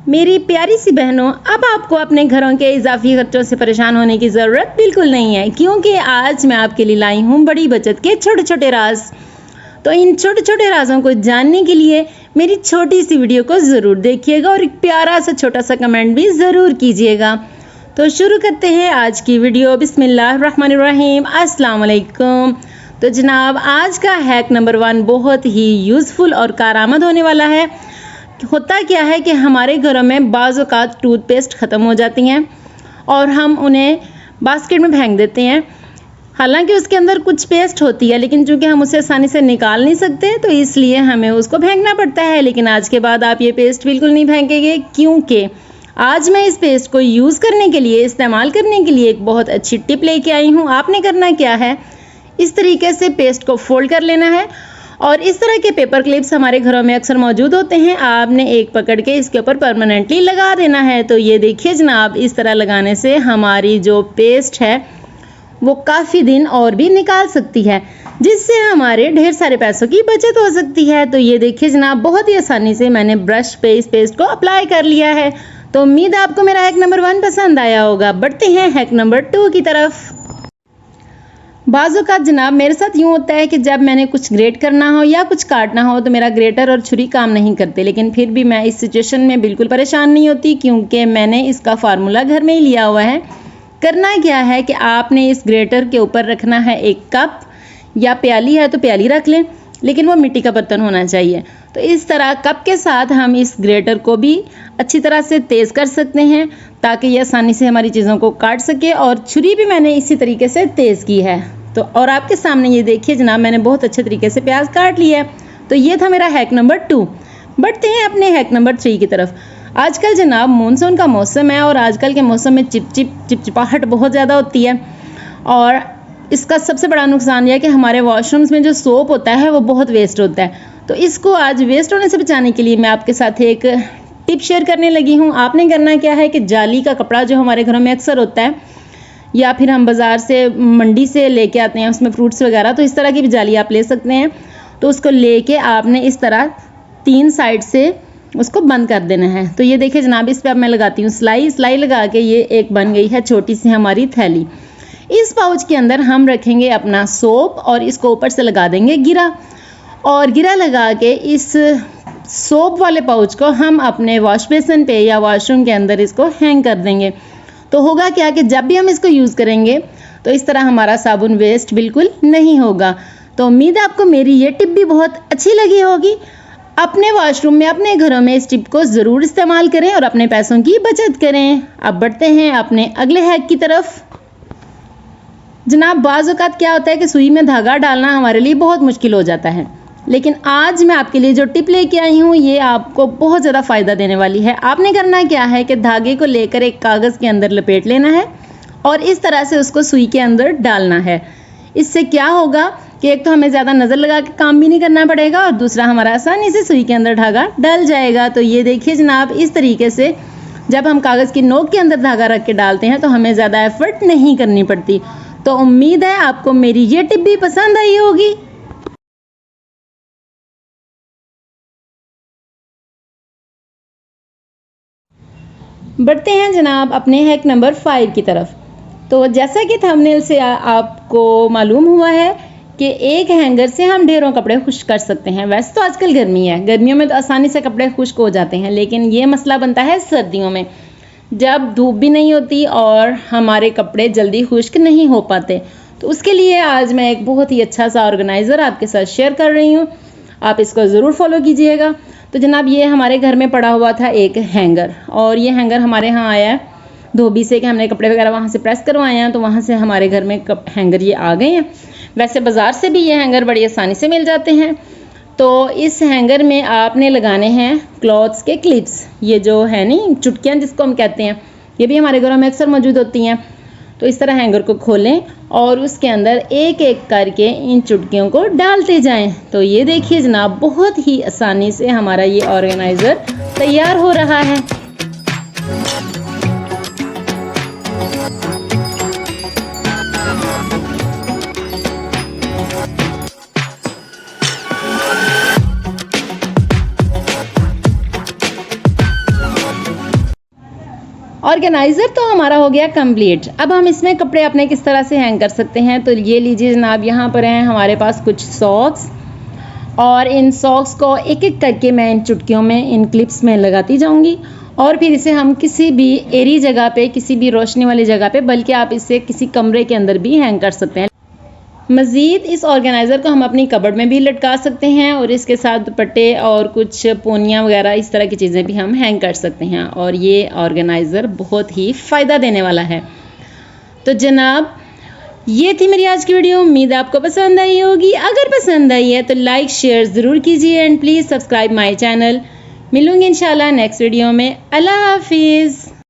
मेरी प्यारी सी बहनों, अब आपको अपने घरों के इजाफी खर्चों से परेशान होने की ज़रूरत बिल्कुल नहीं है, क्योंकि आज मैं आपके लिए लाई हूँ बड़ी बचत के छोटे छोटे राज। तो इन छोटे छोटे राजों को जानने के लिए मेरी छोटी सी वीडियो को ज़रूर देखिएगा और एक प्यारा सा छोटा सा कमेंट भी ज़रूर कीजिएगा। तो शुरू करते हैं आज की वीडियो। बिस्मिल्लाहिर्रहमानिर्रहीम, अस्सलाम वालेकुम। तो जनाब, आज का हैक नंबर 1 बहुत ही यूज़फुल और कारआमद होने वाला है। होता क्या है कि हमारे घरों में बाज़ औक़ात टूथपेस्ट ख़त्म हो जाती हैं और हम उन्हें बास्केट में फेंक देते हैं। हालांकि उसके अंदर कुछ पेस्ट होती है, लेकिन चूंकि हम उसे आसानी से निकाल नहीं सकते तो इसलिए हमें उसको फेंकना पड़ता है। लेकिन आज के बाद आप ये पेस्ट बिल्कुल नहीं फेंकेंगे, क्योंकि आज मैं इस पेस्ट को यूज़ करने के लिए, इस्तेमाल करने के लिए एक बहुत अच्छी टिप लेके आई हूँ। आपने करना क्या है, इस तरीके से पेस्ट को फोल्ड कर लेना है और इस तरह के पेपर क्लिप्स हमारे घरों में अक्सर मौजूद होते हैं। आपने एक पकड़ के इसके ऊपर परमानेंटली लगा देना है। तो ये देखिए जनाब, इस तरह लगाने से हमारी जो पेस्ट है वो काफ़ी दिन और भी निकाल सकती है, जिससे हमारे ढेर सारे पैसों की बचत हो सकती है। तो ये देखिए जनाब, बहुत ही आसानी से मैंने ब्रश पे इस पेस्ट को अप्लाई कर लिया है। तो उम्मीद है आपको मेरा हैक नंबर 1 पसंद आया होगा। बढ़ते हैं हैक नंबर 2 की तरफ। बाज़ों का जनाब मेरे साथ यूँ होता है कि जब मैंने कुछ ग्रेट करना हो या कुछ काटना हो तो मेरा ग्रेटर और छुरी काम नहीं करते, लेकिन फिर भी मैं इस सिचुएशन में बिल्कुल परेशान नहीं होती, क्योंकि मैंने इसका फार्मूला घर में ही लिया हुआ है। करना क्या है कि आपने इस ग्रेटर के ऊपर रखना है एक कप, या प्याली है तो प्याली रख लें, लेकिन वो मिट्टी का बर्तन होना चाहिए। तो इस तरह कप के साथ हम इस ग्रेटर को भी अच्छी तरह से तेज़ कर सकते हैं ताकि ये आसानी से हमारी चीज़ों को काट सके। और छुरी भी मैंने इसी तरीके से तेज़ की है। तो और आपके सामने ये देखिए जनाब, मैंने बहुत अच्छे तरीके से प्याज काट लिया है। तो ये था मेरा हैक नंबर 2। बढ़ते हैं अपने हैक नंबर 3 की तरफ। आजकल जनाब मानसून का मौसम है और आजकल के मौसम में चिपचिपाहट बहुत ज़्यादा होती है, और इसका सबसे बड़ा नुकसान यह है कि हमारे वॉशरूम्स में जो सोप होता है वो बहुत वेस्ट होता है। तो इसको आज वेस्ट होने से बचाने के लिए मैं आपके साथ एक टिप शेयर करने लगी हूँ। आपने करना क्या है कि जाली का कपड़ा जो हमारे घरों में अक्सर होता है, या फिर हम बाज़ार से, मंडी से लेके आते हैं उसमें फ्रूट्स वगैरह, तो इस तरह की भी जाली आप ले सकते हैं। तो उसको लेके आपने इस तरह 3 साइड से उसको बंद कर देना है। तो ये देखिए जनाब, इस पर अब मैं लगाती हूँ सिलाई लगा के ये एक बन गई है छोटी सी हमारी थैली। इस पाउच के अंदर हम रखेंगे अपना सोप और इसको ऊपर से लगा देंगे गिरा, और गिरा लगा के इस सोप वाले पाउच को हम अपने वॉश बेसिन पे या वॉशरूम के अंदर इसको हैंग कर देंगे। तो होगा क्या कि जब भी हम इसको यूज़ करेंगे तो इस तरह हमारा साबुन वेस्ट बिल्कुल नहीं होगा। तो उम्मीद है आपको मेरी ये टिप भी बहुत अच्छी लगी होगी। अपने वॉशरूम में, अपने घरों में इस टिप को ज़रूर इस्तेमाल करें और अपने पैसों की बचत करें। अब बढ़ते हैं अपने अगले हैक की तरफ। जनाब, बाज़ औक़ात क्या होता है कि सुई में धागा डालना हमारे लिए बहुत मुश्किल हो जाता है, लेकिन आज मैं आपके लिए जो टिप लेके आई हूँ ये आपको बहुत ज़्यादा फ़ायदा देने वाली है। आपने करना क्या है कि धागे को लेकर एक कागज़ के अंदर लपेट लेना है और इस तरह से उसको सुई के अंदर डालना है। इससे क्या होगा कि एक तो हमें ज़्यादा नज़र लगा के काम भी नहीं करना पड़ेगा, और दूसरा हमारा आसानी से सुई के अंदर धागा डल जाएगा। तो ये देखिए जनाब, इस तरीके से जब हम कागज़ की नोक के अंदर धागा रख के डालते हैं तो हमें ज़्यादा एफर्ट नहीं करनी पड़ती। तो उम्मीद है आपको मेरी ये टिप भी पसंद आई होगी। बढ़ते हैं जनाब अपने हैक नंबर 5 की तरफ। तो जैसा कि थंबनेल से आपको मालूम हुआ है कि एक हैंगर से हम ढेरों कपड़े खुश्क कर सकते हैं। वैसे तो आजकल गर्मी है, गर्मियों में तो आसानी से कपड़े खुश्क हो जाते हैं, लेकिन ये मसला बनता है सर्दियों में, जब धूप भी नहीं होती और हमारे कपड़े जल्दी खुश्क नहीं हो पाते। तो उसके लिए आज मैं एक बहुत ही अच्छा सा ऑर्गेनाइज़र आपके साथ शेयर कर रही हूँ। आप इसको ज़रूर फॉलो कीजिएगा। तो जनाब, ये हमारे घर में पड़ा हुआ था एक हैंगर, और ये हैंगर हमारे यहाँ आया है धोबी से, कि हमने कपड़े वगैरह वहाँ से प्रेस करवाए हैं, तो वहाँ से हमारे घर में हैंगर ये आ गए हैं। वैसे बाज़ार से भी ये हैंगर बड़ी आसानी से मिल जाते हैं। तो इस हैंगर में आपने लगाने हैं क्लॉथ्स के क्लिप्स, ये जो है नहीं चुटकियाँ जिसको हम कहते हैं, ये भी हमारे घरों में अक्सर मौजूद होती हैं। तो इस तरह हैंगर को खोलें और उसके अंदर एक एक करके इन चुटकियों को डालते जाएं। तो ये देखिए जनाब, बहुत ही आसानी से हमारा ये ऑर्गेनाइज़र तैयार हो रहा है। ऑर्गेनाइज़र तो हमारा हो गया कंप्लीट। अब हम इसमें कपड़े अपने किस तरह से हैंग कर सकते हैं, तो ये लीजिए जनाब, यहाँ पर हैं हमारे पास कुछ सॉक्स, और इन सॉक्स को एक एक करके मैं इन चुटकियों में, इन क्लिप्स में लगाती जाऊंगी, और फिर इसे हम किसी भी एरी जगह पे, किसी भी रोशनी वाली जगह पे, बल्कि आप इसे किसी कमरे के अंदर भी हैंग कर सकते हैं। मज़ीद इस ऑर्गेनाइज़र को हम अपनी कबर्ड में भी लटका सकते हैं, और इसके साथ दुपट्टे और कुछ पोनियाँ वगैरह इस तरह की चीज़ें भी हम हैंग कर सकते हैं, और ये ऑर्गेनाइज़र बहुत ही फ़ायदा देने वाला है। तो जनाब, ये थी मेरी आज की वीडियो। उम्मीद आपको पसंद आई होगी। अगर पसंद आई है तो लाइक शेयर ज़रूर कीजिए, and please subscribe my channel. मिलूंगी इंशाल्लाह नेक्स्ट वीडियो में। अल्लाह हाफिज़।